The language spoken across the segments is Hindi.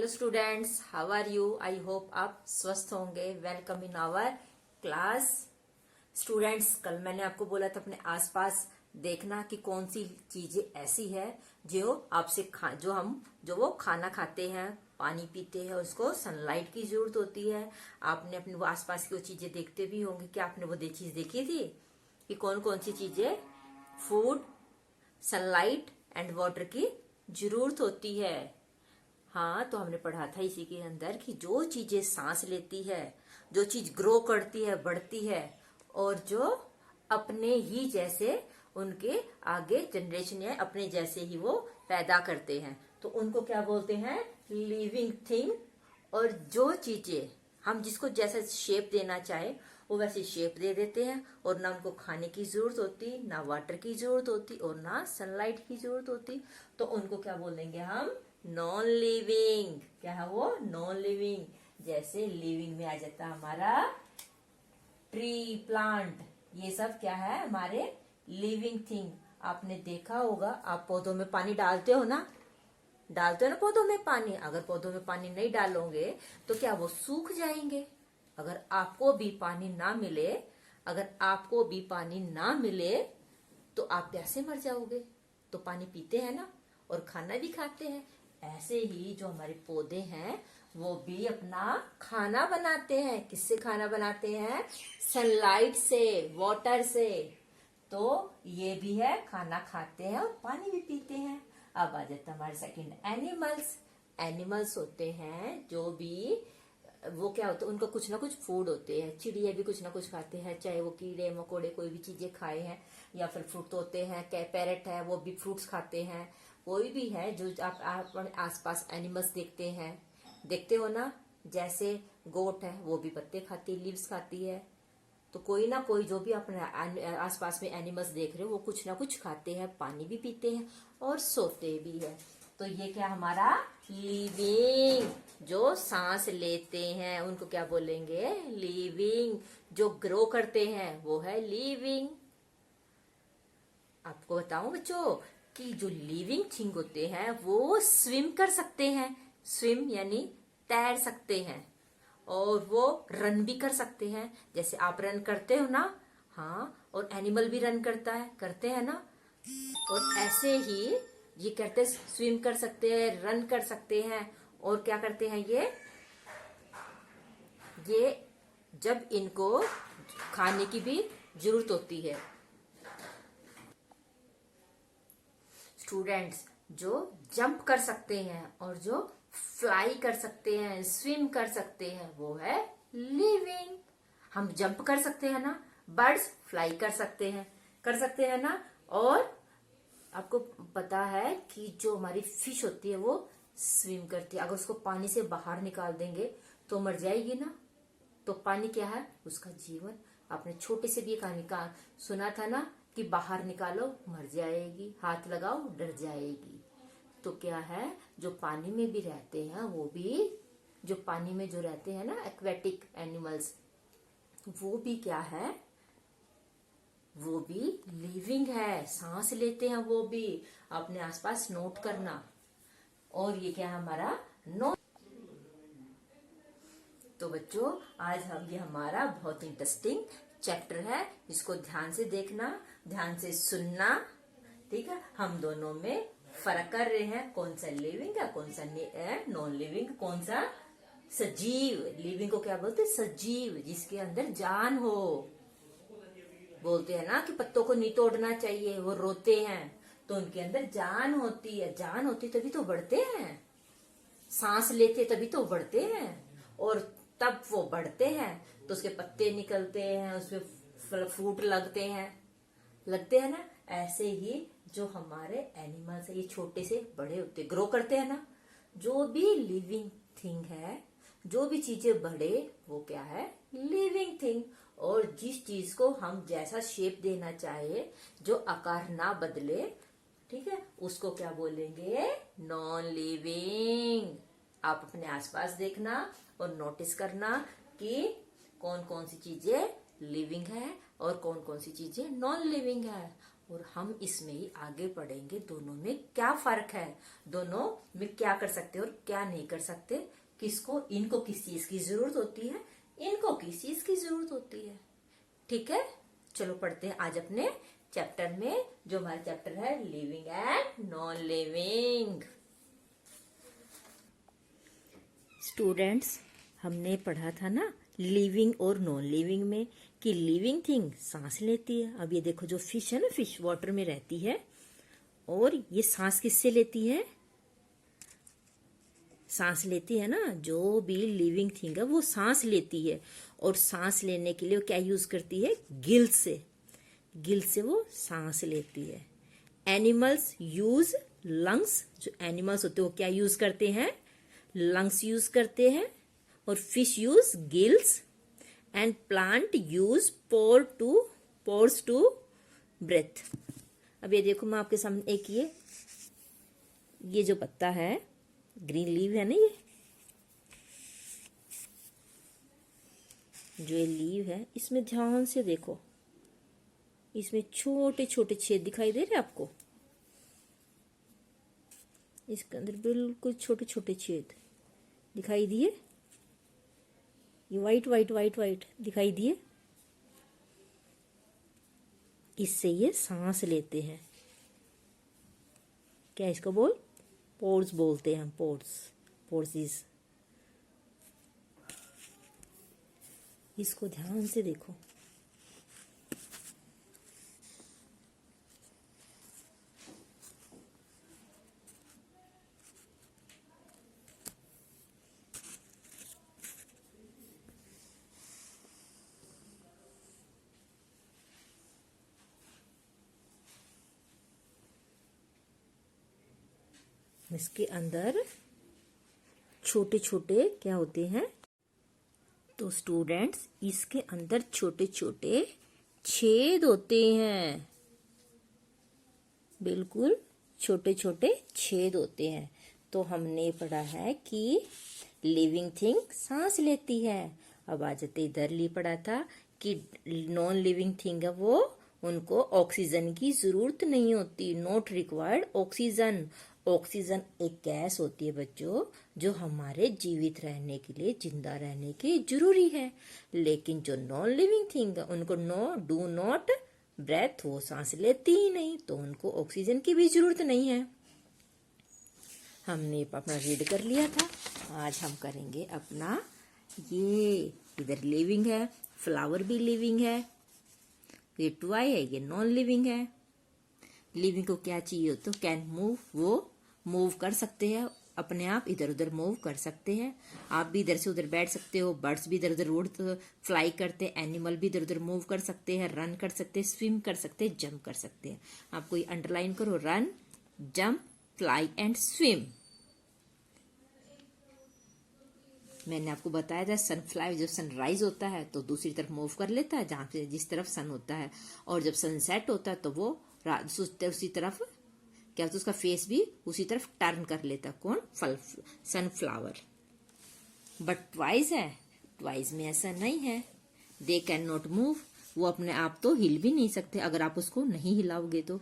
Hello students, how are you? I hope आप स्वस्थ होंगे। Welcome in our class. Students, कल मैंने आपको बोला था अपने आसपास देखना कि कौन सी चीजें ऐसी है जो आपसे जो वो खाना खाते हैं, पानी पीते हैं, उसको सनलाइट की जरूरत होती है। आपने अपने वो आसपास की वो चीजें देखते भी होंगे कि आपने वो चीज देखी थी कि कौन कौन सी चीजें फूड, सनलाइट एंड वाटर की जरूरत होती है। हाँ, तो हमने पढ़ा था इसी के अंदर कि जो चीजें सांस लेती है, जो चीज ग्रो करती है, बढ़ती है, और जो अपने ही जैसे उनके आगे जनरेशन या अपने जैसे ही वो पैदा करते हैं, तो उनको क्या बोलते हैं? Living thing. और जो चीजें हम जिसको जैसा शेप देना चाहे वो वैसी शेप दे देते हैं, और ना उनको खाने की जरूरत होती, ना वाटर की जरूरत होती, और ना सनलाइट की जरूरत होती, तो उनको क्या बोलेंगे हम? Non living. क्या है वो? Non living. जैसे लिविंग में आ जाता है हमारा ट्री, प्लांट, ये सब क्या है? हमारे लिविंग थिंग। आपने देखा होगा, आप पौधों में पानी डालते हो ना, डालते हो ना पौधों में पानी। अगर पौधों में पानी नहीं डालोगे तो क्या वो सूख जाएंगे? अगर आपको भी पानी ना मिले, अगर आपको भी पानी ना मिले तो आप प्यासे मर जाओगे। तो पानी पीते हैं ना, और खाना भी खाते हैं। ऐसे ही जो हमारे पौधे हैं वो भी अपना खाना बनाते हैं। किससे खाना बनाते हैं? सनलाइट से, वाटर से। तो ये भी है, खाना खाते हैं और पानी भी पीते हैं। अब आ जाता है हमारे सेकंड, एनिमल्स। एनिमल्स होते हैं जो भी, वो क्या होता है, उनका कुछ ना कुछ फूड होते हैं। चिड़िया भी कुछ ना कुछ खाते हैं, चाहे वो कीड़े मकोड़े कोई भी चीजें खाए हैं, या फिर फ्रूट होते हैं। पैरेट है, वो भी फ्रूट्स खाते हैं। कोई भी है जो आप अपने आसपास एनिमल्स देखते हो ना। जैसे गोट है, वो भी पत्ते खाती है, लीव्स खाती है। तो कोई ना कोई जो भी अपने आसपास में एनिमल्स देख रहे हो वो कुछ ना कुछ खाते हैं, पानी भी पीते हैं और सोते भी है। तो ये क्या हमारा लिविंग, जो सांस लेते हैं उनको क्या बोलेंगे? लिविंग। जो ग्रो करते हैं वो है लिविंग। आपको बताऊं बच्चों कि जो लिविंग थिंग होते हैं वो स्विम कर सकते हैं। स्विम यानी तैर सकते हैं, और वो रन भी कर सकते हैं, जैसे आप रन करते हो ना। हाँ, और एनिमल भी रन करते हैं ना। और ऐसे ही ये कहते हैं स्विम कर सकते हैं, रन कर सकते हैं, और क्या करते हैं ये जब इनको खाने की भी जरूरत होती है। स्टूडेंट्स, जो जंप कर सकते हैं और जो फ्लाई कर सकते हैं, स्विम कर सकते हैं, वो है लिविंग। हम जंप कर सकते हैं ना, बर्ड्स फ्लाई कर सकते हैं ना। और आपको पता है कि जो हमारी फिश होती है वो स्विम करती है। अगर उसको पानी से बाहर निकाल देंगे तो मर जाएगी ना। तो पानी क्या है? उसका जीवन। आपने छोटे से भी कहानी का सुना था ना कि बाहर निकालो मर जाएगी, हाथ लगाओ डर जाएगी। तो क्या है, जो पानी में भी रहते हैं वो भी, जो पानी में जो रहते हैं ना एक्वेटिक एनिमल्स, वो भी क्या है? वो भी लिविंग है, सांस लेते हैं वो भी। अपने आसपास नोट करना। और ये क्या है हमारा? नोट। तो बच्चों, आज ये हमारा बहुत इंटरेस्टिंग चैप्टर है। इसको ध्यान से देखना, ध्यान से सुनना। ठीक है, हम दोनों में फर्क कर रहे हैं, कौन सा लिविंग है, कौन सा नॉन लिविंग, कौन सा सजीव। लिविंग को क्या बोलते हैं? सजीव, जिसके अंदर जान हो। बोलते हैं ना कि पत्तों को नहीं तोड़ना चाहिए, वो रोते हैं, तो उनके अंदर जान होती है। जान होती तभी तो बढ़ते हैं। सांस लेते तभी तो बढ़ते हैं, और तब वो बढ़ते हैं तो उसके पत्ते निकलते हैं, उसमें फ्रूट लगते हैं ना। ऐसे ही जो हमारे एनिमल्स है, ये छोटे से बड़े होते, ग्रो करते हैं ना। जो भी लिविंग थिंग है, जो भी चीजें बढ़े, वो क्या है? Living thing. और जिस चीज को हम जैसा शेप देना चाहे, जो आकार ना बदले, ठीक है, उसको क्या बोलेंगे? Non living. आप अपने आसपास देखना और नोटिस करना कि कौन कौन सी चीजें लिविंग है और कौन कौन सी चीजें नॉन लिविंग है। और हम इसमें ही आगे पढ़ेंगे दोनों में क्या फर्क है, दोनों में क्या कर सकते हैं और क्या नहीं कर सकते, किसको इनको किस चीज की जरूरत होती है, इनको किस चीज की जरूरत होती है। ठीक है, चलो पढ़ते हैं आज अपने चैप्टर में, जो हमारा चैप्टर है living and non living. Students, हमने पढ़ा था ना लिविंग और नॉन लिविंग में कि लिविंग थिंग सांस लेती है। अब ये देखो, जो फिश है ना, फिश वाटर में रहती है और ये सांस किससे लेती है, सांस लेती है ना, जो भी लिविंग थिंग है वो सांस लेती है। और सांस लेने के लिए वो क्या यूज करती है, गिल से, गिल से वो सांस लेती है। एनिमल्स यूज लंग्स, जो एनिमल्स होते हैं वो क्या यूज करते हैं, लंग्स यूज करते हैं। और fish use gills and plant use pores to breathe. अब ये देखो, मैं आपके सामने एक ये जो पत्ता है, ग्रीन लीव है ना, ये जो ये लीव है, इसमें ध्यान से देखो, इसमें छोटे छोटे छेद दिखाई दे रहे हैं आपको, इसके अंदर बिल्कुल छोटे छोटे छेद दिखाई दिए, ये वाइट वाइट वाइट वाइट दिखाई दिए, इससे ये सांस लेते हैं। क्या इसको पोर्स बोलते हैं हम, पोर्स इसको ध्यान से देखो। इसके अंदर छोटे छोटे क्या होते हैं, तो स्टूडेंट्स इसके अंदर छोटे छोटे छेद होते हैं, बिल्कुल छोटे छोटे छेद होते हैं। तो हमने पढ़ा है कि लिविंग थिंग सांस लेती है। अब आ जाते इधर पढ़ा था कि नॉन लिविंग थिंग है वो, उनको ऑक्सीजन की जरूरत नहीं होती, नॉट रिक्वायर्ड ऑक्सीजन। ऑक्सीजन एक गैस होती है बच्चों, जो हमारे जीवित रहने के लिए, जिंदा रहने के जरूरी है। लेकिन जो नॉन लिविंग थिंग है उनको डू नॉट ब्रेथ, वो सांस लेती ही नहीं, तो उनको ऑक्सीजन की भी जरूरत नहीं है। हमने अपना रीड कर लिया था। आज हम करेंगे अपना ये, इधर लिविंग है, फ्लावर भी लिविंग है, ये टॉय है, ये नॉन लिविंग है। लिविंग को क्या चाहिए, तो कैन मूव, वो मूव कर सकते हैं अपने आप, इधर उधर मूव कर सकते हैं। आप भी इधर से उधर बैठ सकते हो, बर्ड्स भी इधर उधर उड़ फ्लाई करते हैं, एनिमल भी इधर उधर मूव कर सकते हैं, रन कर सकते हैं, स्विम कर सकते हैं, जंप कर सकते हैं। आप कोई अंडरलाइन करो, run, jump, fly and swim. मैंने आपको बताया था सनफ्लावर जब सनराइज होता है तो दूसरी तरफ मूव कर लेता है, जहां से जिस तरफ सन होता है, और जब सनसेट होता है तो वो उसी तरफ क्या होता है, उसका फेस भी उसी तरफ टर्न कर लेता। कौन, सनफ्लावर। बट ट्वाइस में ऐसा नहीं है, दे कैन नॉट मूव, वो अपने आप तो हिल भी नहीं सकते अगर आप उसको नहीं हिलाओगे तो।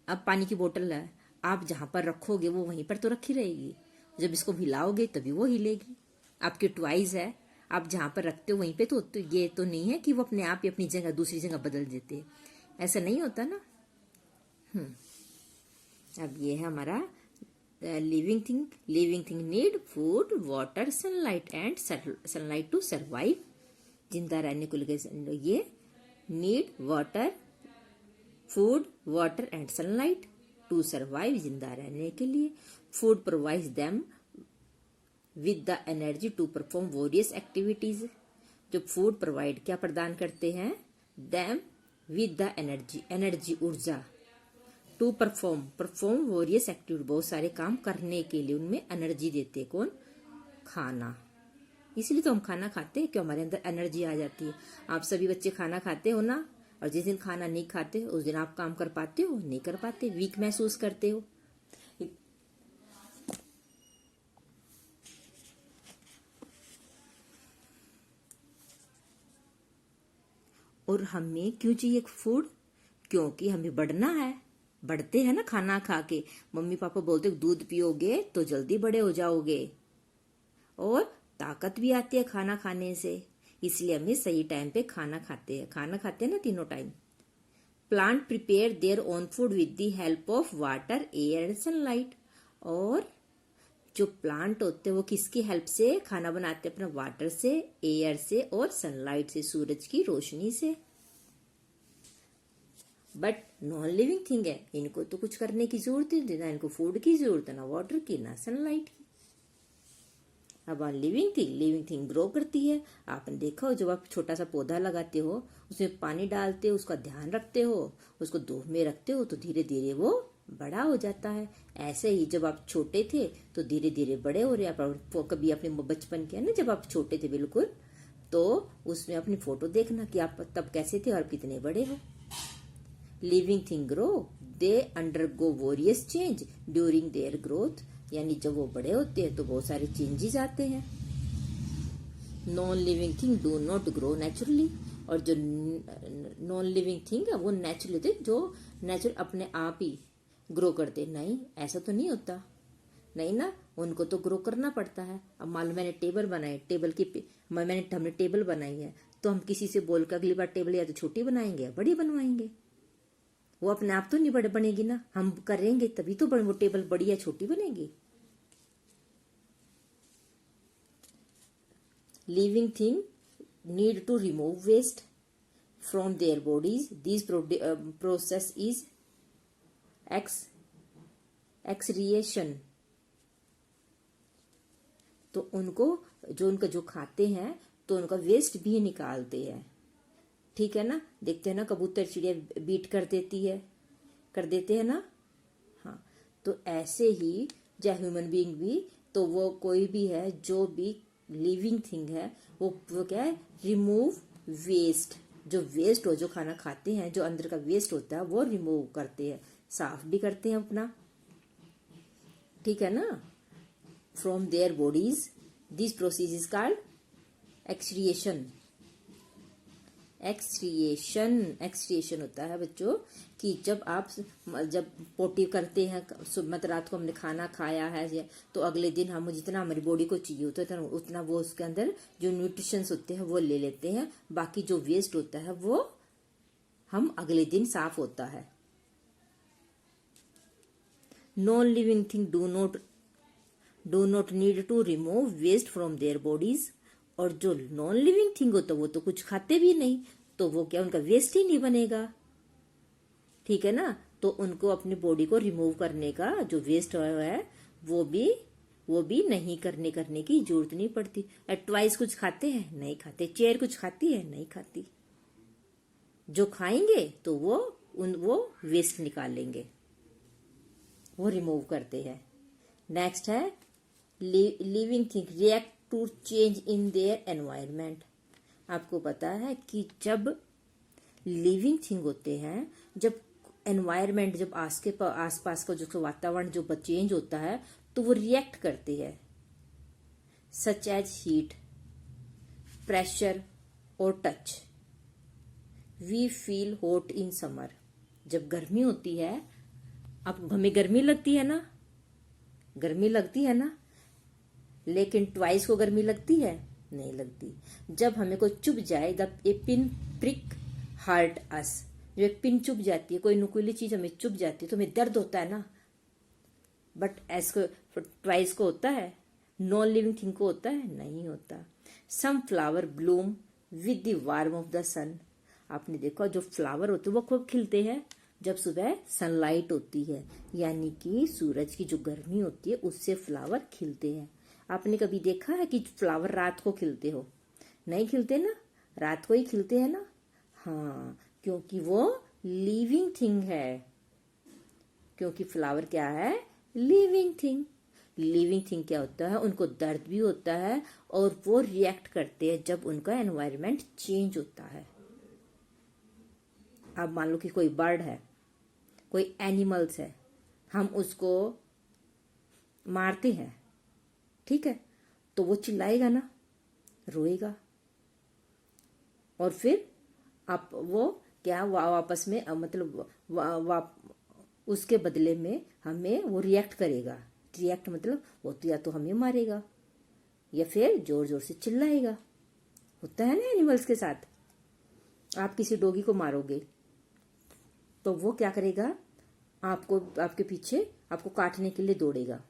अब पानी की बोतल है, आप जहां पर रखोगे वो वहीं पर तो रखी रहेगी, जब इसको हिलाओगे तभी वो हिलेगी। आपके ट्वाइस है, आप जहां पर रखते हो वहीं पे तो ये तो नहीं है कि वो अपने आप ही अपनी जगह दूसरी जगह बदल देते, ऐसा नहीं होता ना। अब ये है हमारा living thing need food, water, sunlight and sunlight to survive. जिंदा रहने को लिए ये need water, food, water and sunlight to survive, जिंदा रहने के लिए। Food provides them with the energy to perform various activities. जो फूड प्रोवाइड क्या प्रदान करते हैं, देम विद द एनर्जी ऊर्जा, टू परफॉर्म वेरियस एक्टिविटी, बहुत सारे काम करने के लिए उनमें एनर्जी देते। कौन, खाना। इसलिए तो हम खाना खाते हैं, क्यों, हमारे अंदर एनर्जी आ जाती है। आप सभी बच्चे खाना खाते हो ना, और जिस दिन खाना नहीं खाते उस दिन आप काम कर पाते हो, नहीं कर पाते, वीक महसूस करते हो। और हमें क्यों चाहिए फूड, क्योंकि हमें बढ़ना है। बढ़ते हैं ना खाना खा के, मम्मी पापा बोलते दूध पियोगे तो जल्दी बड़े हो जाओगे और ताकत भी आती है खाना खाने से, इसलिए हमें सही टाइम पे खाना खाते हैं ना तीनों time. Plant prepare their own food with the help of water, air and sunlight. और जो प्लांट होते हैं वो किसकी हेल्प से खाना बनाते हैं? अपना वाटर से, एयर से और सनलाइट से, सूरज की रोशनी से। बट नॉन लिविंग थिंग है, इनको तो कुछ करने की जरूरत नहीं, ना इनको फूड की जरूरत है, ना वाटर की, ना सनलाइट की। अब लिविंग थिंग ग्रो करती है। आपने देखा हो, जब आप छोटा सा पौधा लगाते हो, उसमें पानी डालते हो, उसका ध्यान रखते हो, उसको धूप में रखते हो, तो धीरे धीरे वो बड़ा हो जाता है। ऐसे ही जब आप छोटे थे तो धीरे धीरे बड़े हो रहे। आप कभी अपने बचपन के ना, जब आप छोटे थे बिल्कुल, तो उसमें अपनी फोटो देखना कि आप तब कैसे थे और कितने बड़े हो। Living thing grow, they undergo various change during their growth. यानी जब वो बड़े होते हैं तो बहुत सारे चेंजेस आते हैं। Non living thing do not grow naturally. और जो नॉन लिविंग थिंग है वो नेचुरली होते, जो नेचुरल अपने आप ही ग्रो करते। नहीं, ऐसा तो नहीं होता, नहीं ना, उनको तो ग्रो करना पड़ता है। अब मान लो मैंने टेबल बनाई, हमने टेबल बनाई है, तो हम किसी से बोलकर अगली बार टेबल या तो छोटी बनाएंगे या बड़ी बनवाएंगे। वो अपने आप तो नहीं बड़े बनेगी ना, हम करेंगे तभी तो वो टेबल बड़ी या छोटी बनेगी। Living thing need to remove waste from their bodies. This process is excretion. तो उनका जो खाते हैं तो उनका वेस्ट भी निकालते हैं। ठीक है ना, देखते हैं ना कबूतर चिड़िया बीट कर देते हैं ना। हाँ, तो ऐसे ही जो ह्यूमन बीइंग भी, तो वो कोई भी है जो भी लिविंग थिंग है, वो क्या है? Remove waste. जो वेस्ट हो, जो खाना खाते हैं, जो अंदर का वेस्ट होता है वो रिमूव करते हैं, साफ भी करते हैं अपना। ठीक है ना, from their bodies. This process is called excretion. Excretion होता है बच्चों कि जब पोटी करते हैं, मतलब रात को हमने खाना खाया है, तो अगले दिन हम जितना हमारी बॉडी को चाहिए होता है उतना वो उसके अंदर जो न्यूट्रिशंस होते हैं वो ले लेते हैं। बाकी जो वेस्ट होता है वो हम अगले दिन साफ होता है। Non living thing do not need to remove waste from their bodies. और जो नॉन लिविंग थिंग होता है वो तो कुछ खाते भी नहीं, तो वो क्या, उनका वेस्ट ही नहीं बनेगा। ठीक है ना, तो उनको अपनी बॉडी को रिमूव करने का जो वेस्ट है वो भी नहीं करने की जरूरत नहीं पड़ती। ट्वाइस कुछ खाते हैं? नहीं खाते। चेयर कुछ खाती है? नहीं खाती। जो खाएंगे तो वो वेस्ट निकालेंगे, वो रिमूव करते हैं। नेक्स्ट है living thing react to change in their environment. आपको पता है कि जब लिविंग थिंग होते हैं, जब एनवायरमेंट, जब आसपास का जो वातावरण जो चेंज होता है तो वो रिएक्ट करते हैं, सच एज हीट, प्रेशर और touch. We feel hot in summer. जब गर्मी होती है, अब हमें गर्मी लगती है ना, लेकिन ट्वाइस को गर्मी लगती है? नहीं लगती। जब हमें कोई चुभ जाए, जब ए पिन प्रिक हार्ट अस, जो एक पिन चुभ जाती है, कोई नुकीली चीज हमें चुभ जाती है तो हमें दर्द होता है ना। बट ऐसे ट्वाइस को होता है? नॉन लिविंग थिंग को होता है? नहीं होता। Some flower bloom with the warm of the sun. आपने देखा जो फ्लावर होते हैं वो खूब खिलते हैं जब सुबह सनलाइट होती है, यानी कि सूरज की जो गर्मी होती है उससे फ्लावर खिलते हैं। आपने कभी देखा है कि फ्लावर रात को खिलते हो? नहीं खिलते ना, रात को ही खिलते हैं ना। हाँ, क्योंकि वो लिविंग थिंग है। क्योंकि फ्लावर क्या है? Living thing. लिविंग थिंग क्या होता है? उनको दर्द भी होता है और वो रिएक्ट करते हैं जब उनका एनवायरनमेंट चेंज होता है। अब मान लो कि कोई बर्ड है, कोई एनिमल्स है, हम उसको मारते हैं, ठीक है, तो वो चिल्लाएगा ना, रोएगा, और फिर वो क्या वापस में मतलब उसके बदले में हमें वो रिएक्ट करेगा। रिएक्ट मतलब वो तो या तो हमें मारेगा या फिर जोर जोर से चिल्लाएगा। होता है ना एनिमल्स के साथ। आप किसी डॉगी को मारोगे तो वो क्या करेगा, आपको आपके पीछे आपको काटने के लिए दौड़ेगा।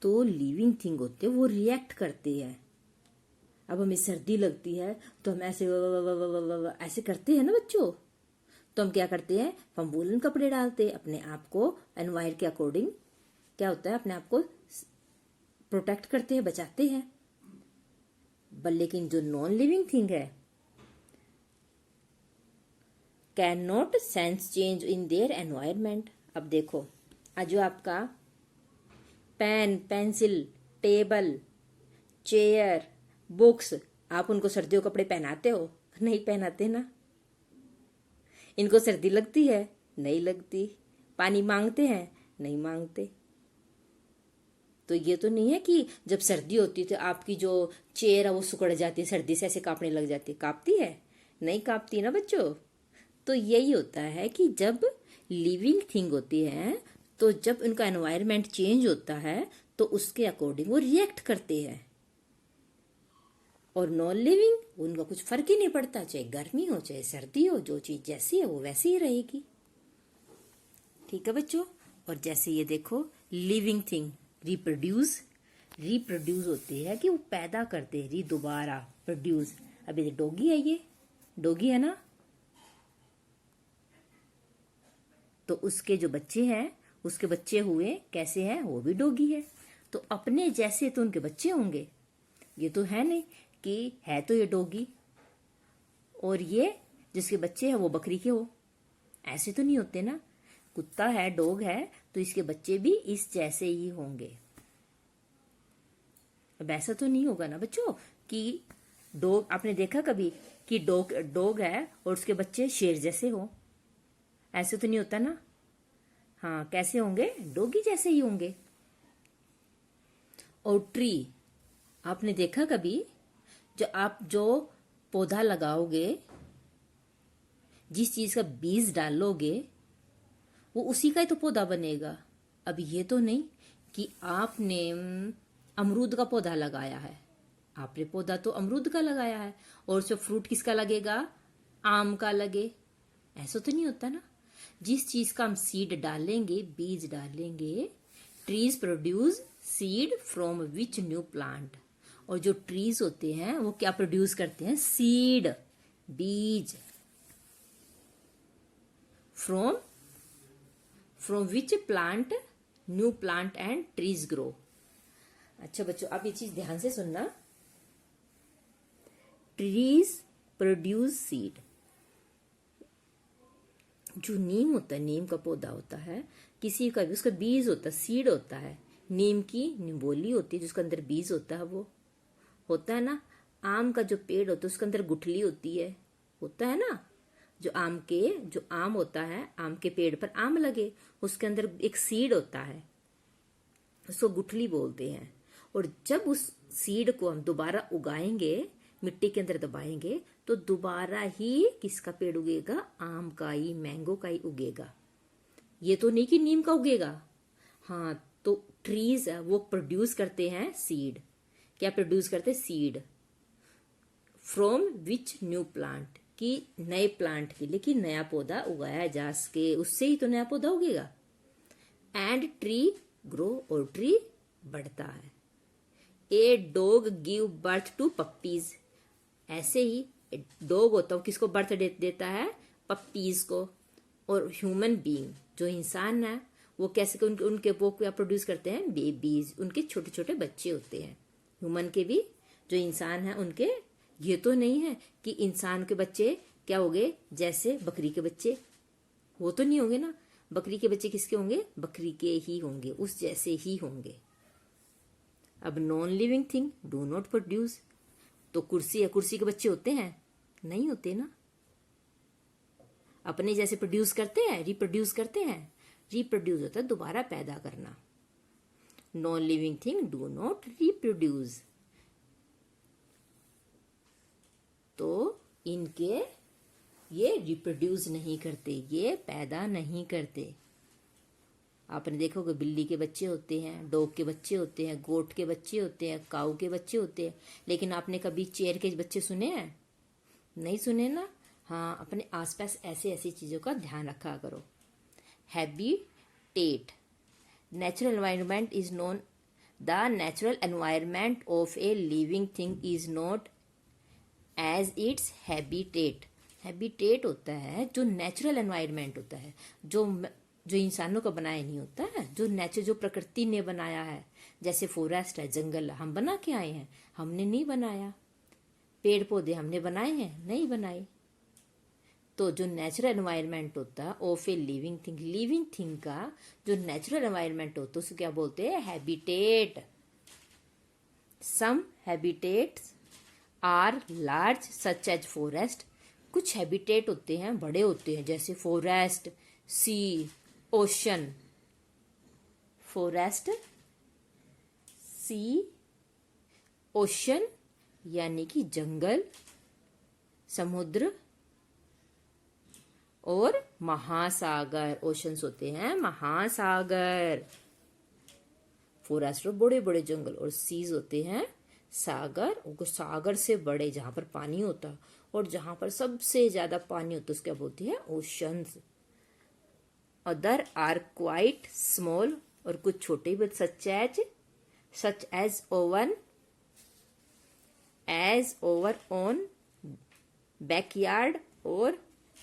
तो लिविंग थिंग होते हैं वो रिएक्ट करते हैं। अब हमें सर्दी लगती है तो हम ऐसे ऐसे करते हैं ना बच्चों। तो हम क्या करते हैं, हम वूलन कपड़े डालते हैं, अपने आप को एनवायर के अकॉर्डिंग क्या होता है, अपने आप को प्रोटेक्ट करते हैं, बचाते हैं। लेकिन जो नॉन लिविंग थिंग है can not sense change in their environment. अब देखो, आज जो आपका pen, pencil, table, chair, books, आप उनको सर्दियों कपड़े पहनाते हो? नहीं पहनाते ना। इनको सर्दी लगती है? नहीं लगती। पानी मांगते हैं? नहीं मांगते। तो ये तो नहीं है कि जब सर्दी होती है तो आपकी जो चेयर है वो सिकुड़ जाती है, सर्दी से ऐसे कांपने लग जाती है। कांपती है? नहीं कांपती ना बच्चों। तो यही होता है कि जब लिविंग थिंग होती है तो जब उनका एनवायरनमेंट चेंज होता है तो उसके अकॉर्डिंग वो रिएक्ट करते हैं। और नॉन लिविंग, उनका कुछ फर्क ही नहीं पड़ता, चाहे गर्मी हो चाहे सर्दी हो, जो चीज जैसी है वो वैसी ही रहेगी। ठीक है बच्चों। और जैसे ये देखो, लिविंग थिंग रिप्रोड्यूस होती है कि वो पैदा करते हैं, दोबारा प्रोड्यूस। अभी ये डॉगी है, ये डॉगी है ना, तो उसके जो बच्चे हैं, उसके बच्चे हुए कैसे हैं, वो भी डॉगी है। तो अपने जैसे तो उनके बच्चे होंगे। ये तो है नहीं कि है तो ये डॉगी और ये जिसके बच्चे हैं वो बकरी के हो, ऐसे तो नहीं होते ना। कुत्ता है, डॉग है, तो इसके बच्चे भी इस जैसे ही होंगे। अब ऐसा तो नहीं होगा ना बच्चों कि डॉग, आपने देखा कभी कि डॉग है और उसके बच्चे शेर जैसे हो? ऐसे तो नहीं होता ना। हाँ, कैसे होंगे? डॉगी जैसे ही होंगे। और ट्री, आपने देखा कभी, जो पौधा लगाओगे, जिस चीज का बीज डालोगे वो उसी का ही तो पौधा बनेगा। अब ये तो नहीं कि आपने अमरूद का पौधा लगाया है, आपने पौधा तो अमरूद का लगाया है और उसमें फ्रूट किसका लगेगा, आम का लगे। ऐसा तो नहीं होता ना। जिस चीज का हम सीड डालेंगे, बीज डालेंगे, trees produce seed from which new plant. और जो ट्रीज होते हैं वो क्या प्रोड्यूस करते हैं, सीड, बीज, from which plant new plant and trees grow. अच्छा बच्चों, आप ये चीज ध्यान से सुनना। Trees produce seed. जो नीम होता है, नीम का पौधा होता है, किसी का भी उसका बीज होता है, सीड होता है। नीम की निम्बोली होती है जिसके अंदर बीज होता है, वो होता है ना। आम का जो पेड़ होता है उसके अंदर गुठली होती है, होता है ना। जो आम होता है, आम के पेड़ पर आम लगे, उसके अंदर एक सीड होता है, उसको गुठली बोलते हैं। और जब उस सीड को हम दोबारा उगाएंगे, मिट्टी के अंदर दबाएंगे, तो दोबारा ही किसका पेड़ उगेगा, आम का ही, मैंगो का ही उगेगा। ये तो नहीं कि नीम का उगेगा। हाँ, तो ट्रीज वो प्रोड्यूस करते हैं सीड। क्या प्रोड्यूस करते हैं, seed from which new plant, कि नए प्लांट के लिए, कि नया पौधा उगाया जा सके, उससे ही तो नया पौधा उगेगा। एंड ट्री ग्रो, और ट्री बढ़ता है। A dog give birth to puppies. ऐसे ही डॉग होता है, किसको बर्थ देता है, पप्पीज को। और ह्यूमन बीइंग, जो इंसान है, वो कैसे उनके वो क्या प्रोड्यूस करते हैं, बेबीज, उनके छोटे छोटे बच्चे होते हैं। ह्यूमन के भी, जो इंसान है उनके, ये तो नहीं है कि इंसान के बच्चे क्या होंगे, जैसे बकरी के बच्चे, वो तो नहीं होंगे ना। बकरी के बच्चे किसके होंगे, बकरी के ही होंगे, उस जैसे ही होंगे। अब non living thing do not produce. तो कुर्सी है, कुर्सी के बच्चे होते हैं, नहीं होते ना। अपने जैसे प्रोड्यूस करते हैं, रिप्रोड्यूस करते हैं। रिप्रोड्यूस होता है दोबारा पैदा करना। Non living thing do not reproduce. तो इनके ये रिप्रोड्यूस नहीं करते, ये पैदा नहीं करते। आपने देखोगे बिल्ली के बच्चे होते हैं, डॉग के बच्चे होते हैं, गोट के बच्चे होते हैं, काऊ के बच्चे होते हैं, लेकिन आपने कभी चेयर के बच्चे सुने हैं? नहीं सुने ना। हाँ, अपने आसपास ऐसे ऐसी चीजों का ध्यान रखा करो। Habitat, natural environment is known, the natural environment of a living thing is known as its habitat. Habitat होता है जो नेचुरल एनवायरनमेंट होता है, जो इंसानों का बनाया नहीं होता है, जो नेचर, जो प्रकृति ने बनाया है। जैसे फॉरेस्ट है, जंगल हम बना के आए हैं, हमने नहीं बनाया। पेड़ पौधे हमने बनाए हैं? नहीं बनाए। तो जो नेचुरल एनवायरनमेंट होता है of a living thing, living thing का जो नेचुरल एनवायरनमेंट होता है उसको क्या बोलते हैं? Habitat. Some habitats are large such as forest. कुछ हैबिटेट होते हैं, बड़े होते हैं, जैसे forest, sea, ocean. Forest, sea, ocean यानी कि जंगल, समुद्र और महासागर। ओशंस होते हैं महासागर, फॉरेस्ट बड़े बड़े जंगल, और सीज होते हैं सागर, और सागर से बड़े जहां पर पानी होता, और जहां पर सबसे ज्यादा पानी होता उसको क्या बोलते हैं? Oceans. Other are quite small, और कुछ छोटे भी, such as oven, as over on backyard और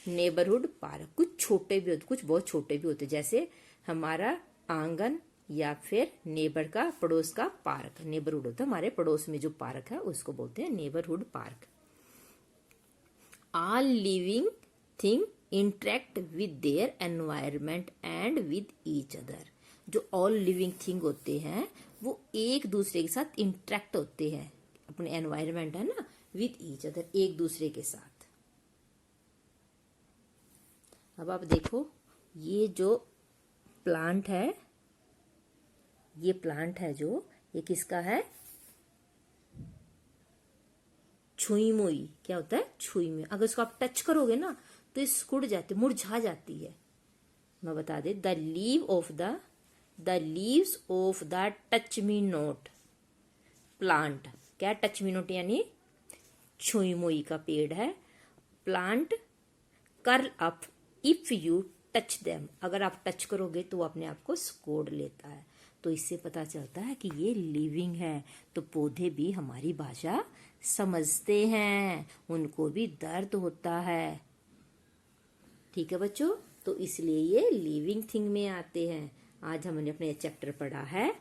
नेबरहुड पार्क। कुछ छोटे भी होते, कुछ बहुत छोटे भी होते, जैसे हमारा आंगन या फिर नेबर का, पड़ोस का पार्क। नेबरहुड होता है हमारे पड़ोस में जो पार्क है, उसको बोलते हैं neighbourhood park. All living thing interact with their environment and with each other. जो ऑल लिविंग थिंग होते हैं वो एक दूसरे के साथ इंटरेक्ट होते हैं, अपने एनवायरमेंट है ना, विद ईच अदर, एक दूसरे के साथ। अब आप देखो, ये जो प्लांट है, ये प्लांट है जो, ये किसका है? छुई मुई। क्या होता है? छुई मुई। अगर इसको आप टच करोगे ना तो ये सिकुड़ जाती, मुरझा जाती है। मैं बता दे, the leaves of the touch me not plant. क्या टच मी नॉट? यानी छुई मुई का पेड़ है। Plant curl up if you touch them. अगर आप टच करोगे तो वो अपने आप को सिकोड़ लेता है। तो इससे पता चलता है कि ये लिविंग है। तो पौधे भी हमारी भाषा समझते हैं, उनको भी दर्द होता है। ठीक है बच्चों, तो इसलिए ये लिविंग थिंग में आते हैं। आज हमने अपने चैप्टर पढ़ा है,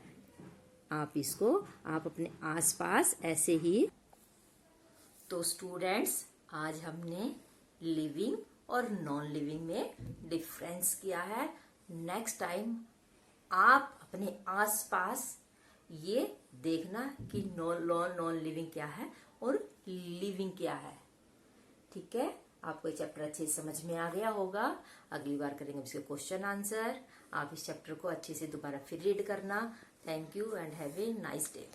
आप इसको आप अपने आसपास ऐसे ही। तो स्टूडेंट्स, आज हमने लिविंग और नॉन लिविंग में डिफरेंस किया है। नेक्स्ट टाइम आप अपने आसपास ये देखना कि नॉन लिविंग क्या है और लिविंग क्या है। ठीक है, आपको ये चैप्टर अच्छे से समझ में आ गया होगा। अगली बार करेंगे इसके क्वेश्चन आंसर। आप इस चैप्टर को अच्छे से दोबारा फिर रीड करना। Thank you and have a nice day.